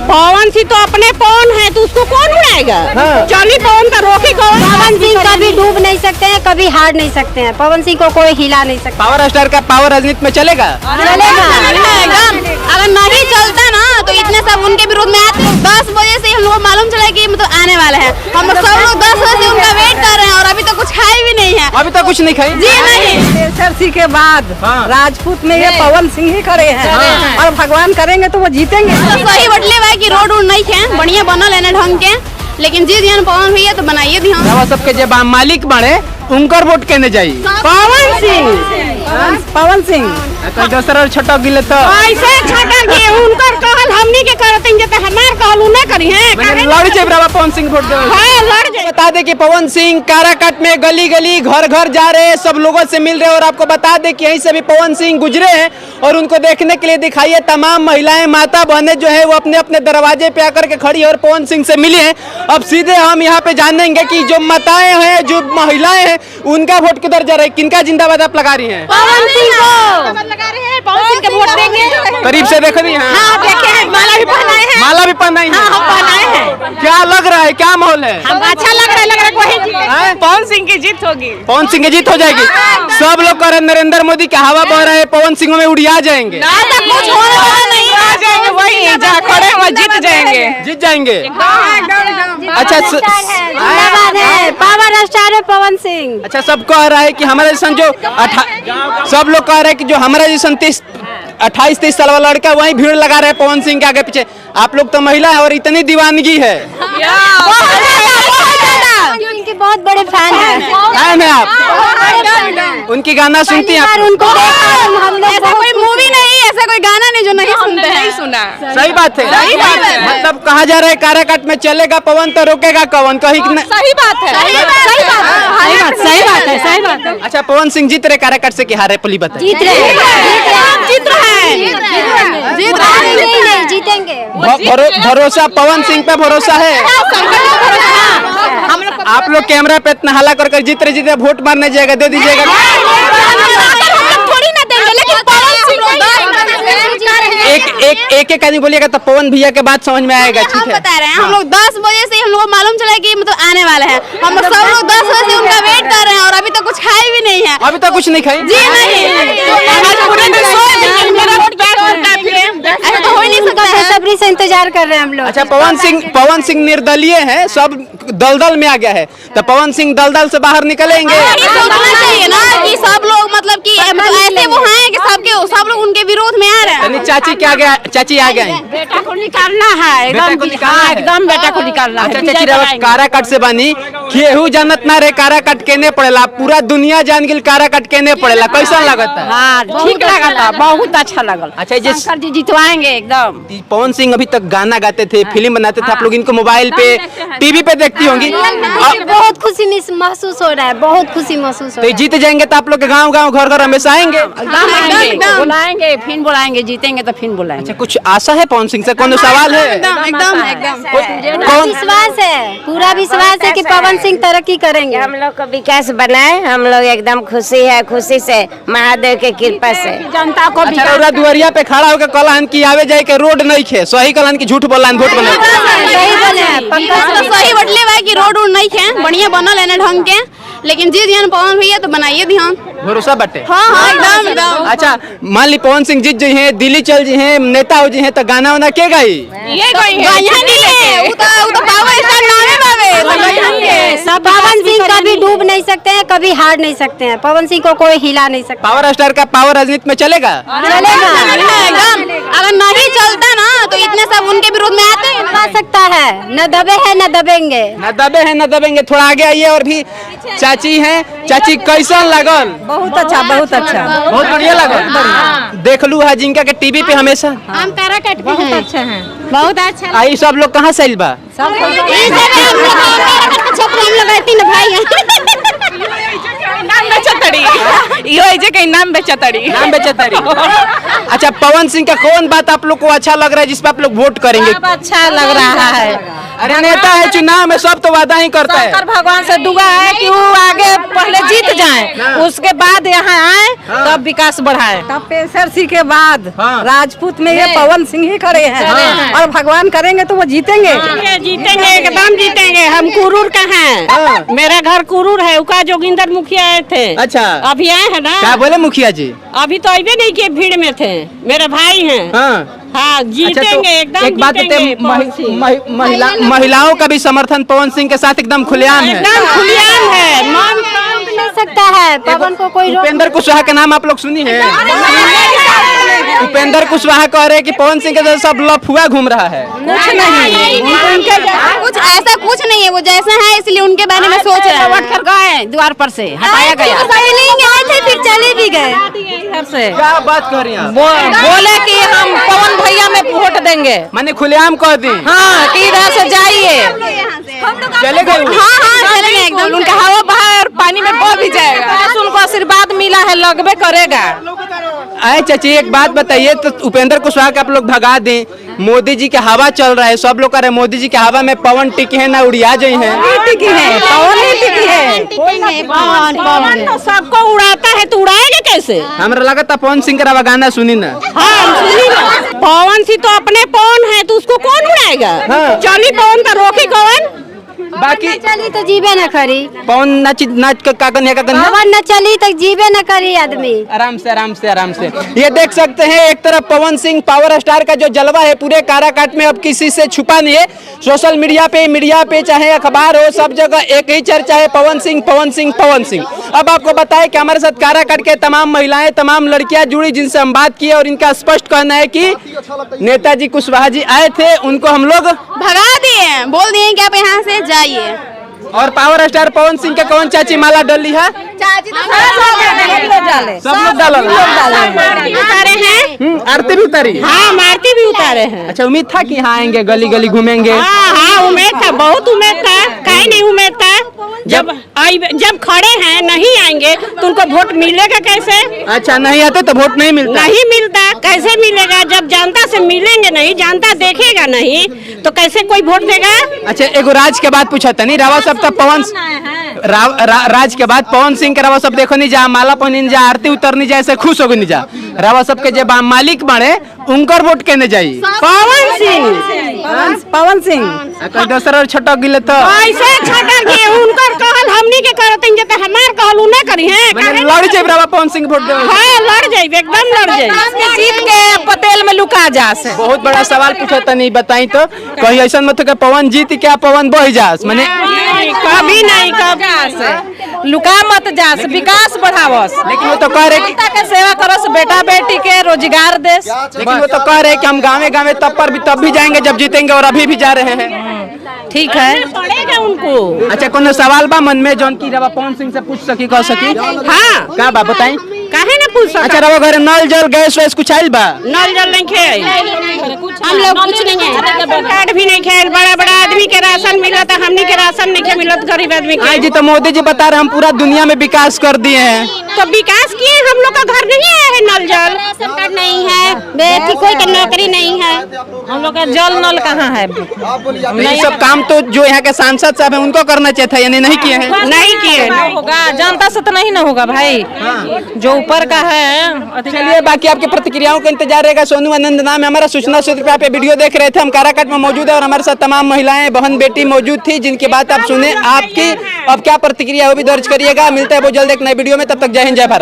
पवन सिंह तो अपने पवन है तो उसको कौन उड़ाएगा? चली पवन का रोके कौन? पवन सिंह कभी डूब नहीं सकते हैं, कभी हार नहीं सकते हैं। पवन सिंह को कोई हिला नहीं सकता। पावर स्टार का पावर राजनीति में चलेगा? चलेगा। अगर नहीं चलता ना तो इतने सब उनके विरोध में आते। 10 बजे से हम लोग मालूम चला कि मतलब आने वाला है। हम सब लोग 10 बजे से उनका वेट कर रहे हैं और अभी तो कुछ खाए भी नहीं है। अभी तक कुछ नहीं खाई जी नहीं। SRC के बाद राजपूत में ये पवन सिंह ही खड़े हैं और भगवान करेंगे तो वो जीतेंगे। सही बटले भाई की रोड नहीं है, बढ़िया बनल है ढंग के, लेकिन जी ध्यान पवन भैया तो बनाइए ध्यान। सबके जब मालिक बने उनकर वोट केने जाई? पवन सिंह, पवन सिंह कोई दूसरा छटक गिले तो ऐसे छटक गए उनकर कहल हमनी के करते हैं जब हमार कहलू ना करी है। लड़ जाए बराबर पवन सिंह वोट दे। हां लड़ जाए। बता दे कि पवन सिंह काराकाट में गली गली घर घर जा रहे हैं, सब लोगों से मिल रहे हैं और आपको बता दे कि यहीं से भी पवन सिंह गुजरे हैं और उनको देखने के लिए दिखाई है तमाम महिलाएं माता बहनें जो है वो अपने अपने दरवाजे पे आकर के खड़ी और पवन सिंह से मिली हैं। अब सीधे हम यहाँ पे जानेंगे कि जो माताएं हैं जो महिलाएं हैं उनका वोट किधर जा रहा है, किनका जिंदाबाद आप लगा रही हैं? पवन सिंह को लगा रहे हैं, पवन सिंह के वोट देंगे। करीब से देख रही हैं? हाँ देखे हैं, माला भी पहनाए हैं। माला भी पहनाई है? हाँ पहनाए हैं। क्या लग रहा है, क्या माहौल है? हम अच्छा लग रहा है वही जीतेगा। पवन सिंह की जीत होगी। पवन सिंह की जीत हो जाएगी। सब लोग कह रहे हैं नरेंद्र मोदी का हवा बह रहा है, पवन सिंह में उड़िया जाएंगे। कुछ होने वाला नहीं, आ जाएंगे वही जहाँ खड़े हैं वहाँ जीत जाएंगे। जीत जाएंगे। अच्छा जिंदाबाद है, पावर स्टार है पवन सिंह। अच्छा, सब कह रहा है कि हमारे जैसा जो सब लोग कह रहे हैं कि जो हमारा जैसा 28-30 साल वाला लड़का वही भीड़ लगा रहे हैं पवन सिंह के आगे पीछे। आप लोग तो महिला है और इतनी दीवानगी है। उनके बहुत बड़े फैन हैं। आप उनकी गाना सुनती हैं? उनको हम लोग ऐसा कोई मूवी नहीं, ऐसा कोई गाना नहीं जो नहीं सुनते हैं। सुना। सही बात है। मतलब कहा जा रहा है काराकाट में चलेगा पवन तो रोकेगा कौन? कहीं सही बात है। सही बात है। अच्छा, पवन सिंह जीत रहे काराकाट से कि हारे? पली बता। जीत रहे जीतेंगे। भरोसा पवन सिंह पे भरोसा है? आप लोग कैमरा पे इतना हल्ला कर जीत रहे वोट मारने जाएगा, दे दीजिएगा। थोड़ी ना देंगे, लेकिन पवन सिंह एक आदमी बोलिएगा तो पवन भैया के बात समझ में आएगा। ठीक है, बता रहे हैं। हम लोग 10 बजे से हम लोग मालूम चला कि मतलब आने वाला है। हम लोग सब लोग 10 बजे से उनका वेट कर रहे हैं और अभी तो कुछ खाए भी नहीं है। अभी तक कुछ नहीं खाई? जी नहीं। ऐसा तो हो ही नहीं सकता है। सबरी से इंतजार कर रहे हैं हम लोग। अच्छा, पवन सिंह निर्दलीय है, सब दलदल में आ गया है तो पवन सिंह दलदल से बाहर निकलेंगे। सोचना चाहिए ना कि सब लोग मतलब कि ऐसे वो हैं कि सब लोग उनके विरोध में आ रहे हैं। चाची क्या गया? चाची आ गए? बेटा को निकालना है एकदम बेटा को निकालना है। अच्छा चाची, काराकाट से बानी केहू जानत ना रे काराकाट केने पड़ेला, पूरा दुनिया जान गिल काराकाट केने पड़ेला। कैसा लगता है? हाँ ठीक लगा था, बहुत अच्छा लगल। अच्छा, शंकर जी जितवाएंगे एकदम। पवन सिंह अभी तक गाना गाते थे, फिल्म बनाते थे, आप लोग इनको मोबाइल पे टीवी पे देखती होंगी। बहुत खुशी महसूस हो रहा है, बहुत खुशी महसूस हो रहा है। तो जीत जाएंगे तो आप लोग के गाँव घर घर हमेशा आएंगे? बुलाएंगे, फिर बुलाएंगे, जीतेंगे तो फिर बुलाएंगे। अच्छा, कुछ आशा है पवन सिंह से? कौन सवाल है? पूरा विश्वास है, पूरा विश्वास है कि पवन सिंह तरक्की करेंगे। हम लोग को विकास बनाए, हम लोग एकदम खुशी है, खुशी से महादेव के कृपा से जनता को भी। अच्छा, दुआरिया पे खड़ा होकर कहलन कि आवे जाए के रोड नहीं खे, सही कहलन कि झूठ बोलन वोट बना? सही बटले भाई की रोड नहीं है, बढ़िया बनल है ढंग के, लेकिन जी ध्यान पवन भैया तो बनाइए ध्यान। भरोसा बटे? हाँ एकदम। अच्छा, मान ली पवन सिंह जीत जी हैं, दिल्ली चल जी हैं, नेता हो जी हैं तो गाना वाना के गाई? ये कोई है वो तो पावर स्टार नामे बावे। सब पवन सिंह कभी डूब नहीं सकते हैं, कभी हार नहीं सकते हैं। पवन सिंह को कोई हिला नहीं सकता। पावर स्टार का पावर राजनीति में चलेगा? एकदम। अगर नहीं चलता ना तो इतने सब उनके विरोध में आते हैं। आ सकता है, न दबे है न दबेंगे। न दबे हैं न दबेंगे। थोड़ा आगे आइए। और भी चाची हैं। चाची कैसा लगल? बहुत अच्छा, बहुत अच्छा, बहुत बढ़िया लगल। देख लू है जिनका के टीवी पे हमेशा। हम काराकाट पे बहुत अच्छा है, बहुत अच्छा। आई सब लोग कहाँ से आइल बा? हम लोग 3 भाई नाम बेचतड़ी। नाम बेचतड़ी। अच्छा, पवन सिंह का कौन बात आप लोग को अच्छा लग रहा है जिसपे आप लोग वोट करेंगे? अच्छा लग रहा है। अरे नेता है, चुनाव में सब तो वादा ही करता है। शंकर भगवान से दुआ है कि वो आगे पहले जीत जाएं, उसके बाद यहाँ आए तब विकास बढ़ाए। तब पेशरसी के बाद राजपूत में ये पवन सिंह ही खड़े हैं और भगवान करेंगे तो वो जीतेंगे। जीतेंगे, एकदम जीतेंगे। हम कुरूर का हैं, मेरा घर कुरूर है। उका जोगिंदर मुखिया आए थे। अच्छा, अभी आए हैं ना? क्या बोले मुखिया जी? अभी तो अबे नहीं किए, भीड़ में थे। मेरे भाई हैं। हाँ, जीतेंगे, एकदम एक बात जीतेंगे। महिलाओं का भी समर्थन पवन सिंह के साथ एकदम खुलेआम है। एकदम खुलेआम है। मान नहीं सकता है पवन को कोई रोक। उपेंद्र कुशवाहा का नाम आप लोग सुनी है? उपेंद्र कुशवाहा कह रहे हैं कि पवन सिंह के सब लफुआ घूम रहा है। कुछ नहीं, कुछ ऐसा कुछ नहीं है। वो जैसा है इसलिए उनके बारे में सोच रहे हैं। वोट कर गए द्वार पर से हटाया गया। फिर चले भी गए। क्या बात कर रही हैं? बोले कि हम पवन भैया में वोट देंगे। मैंने खुलेआम कह दी। हाँ, कि इधर से जाइए। चले गए। हाँ, चलेंगे एकदम। उनका हवा बाहर पानी में बह भी जाएगा। उनको आशीर्वाद मिला है, लगबे करेगा। अरे चाची, एक बात बताइए, तो उपेंद्र कुशवाहा के आप लोग भगा दें, मोदी जी के हवा चल रहा है, सब लोग कह रहे हैं मोदी जी के हवा में पवन टिके हैं ना उड़िया गई हैं। टिकी है, पवन ही टिकी है। पवन तो सबको उड़ाता है, तो उड़ाएगा कैसे? हमरा लगा था पवन सिंह का गाना सुनी ना। हाँ, सुनी ना। पवन सिंह तो अपने पवन है, तो उसको कौन उड़ाएगा? चली पवन का रोकी कौन? बाकी चली तो जीवे न करी। पवन नाच का कागन है, पवन न चली तो जीवे न करी आदमी। आराम से आराम से आराम से। ये देख सकते हैं, एक तरफ पवन सिंह पावर स्टार का जो जलवा है पूरे काराकाट में अब किसी से छुपा नहीं है। सोशल मीडिया पे चाहे अखबार हो, सब जगह एक ही चर्चा है, पवन सिंह पवन सिंह पवन सिंह। अब आपको बताएं कि हमारे साथ काराकाट के तमाम महिलाएं, तमाम लड़कियां जुड़ी जिनसे हम बात किए और इनका स्पष्ट कहना है कि नेताजी कुशवाहा जी आए थे, उनको हम लोग भगा दिए, बोल दिए कि आप यहाँ से जाइए। और पावर स्टार पवन सिंह के कौन चाची माला डली है? चाची तो सब लोग डाले उतारे हैं। आरती भी उतारी। हाँ, मारती भी उतारे हैं। अच्छा, उम्मीद था कि यहाँ आएंगे, गली गली घूमेंगे। हाँ, उम्मीद था, बहुत उम्मीद था। काहे नहीं उम्मीद था? जब खड़े हैं, नहीं आएंगे तो उनको वोट मिलेगा कैसे? अच्छा, नहीं आते तो वोट नहीं मिलता? नहीं मिलता। कैसे मिलेगा? जब जनता से मिलेंगे नहीं, जनता देखेगा नहीं, तो कैसे कोई वोट देगा? अच्छा, एगो राज के बाद पूछा था नहीं, रावा सब तक पवन राज के बाद पवन सिंह के रवा सब देखो नहीं जा, माला पहनी जा, आरती उतरनी जा, ऐसे खुश होगी नहीं जा। रवा सब के जब मालिक बने उनकर वोट केने जाई? पवन सिंह। पवन सिंह कोई दूसरा और छटक गिले तो ऐसे छटक गए, उनकर कहल हमनी के करतिन जे, त हमार कहल उ ना करी है। मैंने लड़ जाए रवा पवन सिंह वोट दे। हां, लड़ जाए, एकदम लड़ जाए। जीत के पतेल में लुका जा से। बहुत बड़ा सवाल पूछा था, नहीं बताई तो कहीं ऐसा मत हो कि पवन जीत क्या पवन बह जास। मैंने कभी नहीं, कभी लुका मत जा, विकास बढ़ावस। लेकिन वो तो कह रहे कि के सेवा करस, बेटा बेटी के रोजगार देस। लेकिन वो तो कह रहे कि हम गाँव तब भी जाएंगे जब जीतेंगे, और अभी भी जा रहे हैं। ठीक है, पड़ेगा उनको। अच्छा, कौन सवाल बा मन में जौन की रवा पवन सिंह से पूछ सकी, कह सकी? हाँ, का बा बताई? काहे ना पूछ सकता? अच्छा, रवा घर नल जल गैस वैस कुछ आइल बा? नल जल नहीं खेल, हम लोग कुछ नहीं है। कार्ड भी नहीं खेल। बड़ा बड़ा आदमी के राशन मिलत, हमनी के राशन नहीं मिलत, गरीब आदमी के। आज जी तो मोदी जी बता रहे हम पूरा दुनिया में विकास कर दिए हैं। तो विकास किए, हम लोग का घर नहीं आया है नल जल। राशन कार्ड नहीं है, बेटी कोई का नौकरी नहीं है। हम लोग का जल नल कहाँ है? ये सब काम तो जो यहाँ के सांसद साहब हैं उनको करना चाहिए था, यानी नहीं किए हैं। नहीं किए। होगा जनता से तो नहीं ना होगा भाई, जो ऊपर का है। चलिए, बाकी आपकी प्रतिक्रियाओं का इंतजार रहेगा। सोनू आनंद नाम है हमारा, सूचना सूत्र पे आप वीडियो देख रहे थे, हम काराकाट में मौजूद है और हमारे साथ तमाम महिलाएं, बहन बेटी मौजूद थी जिनकी बात आप सुने। आपकी अब क्या प्रतिक्रिया वो भी दर्ज करिएगा। मिलता है बहुत जल्द एक नए वीडियो में, तब तक जय हिंद जय भारत।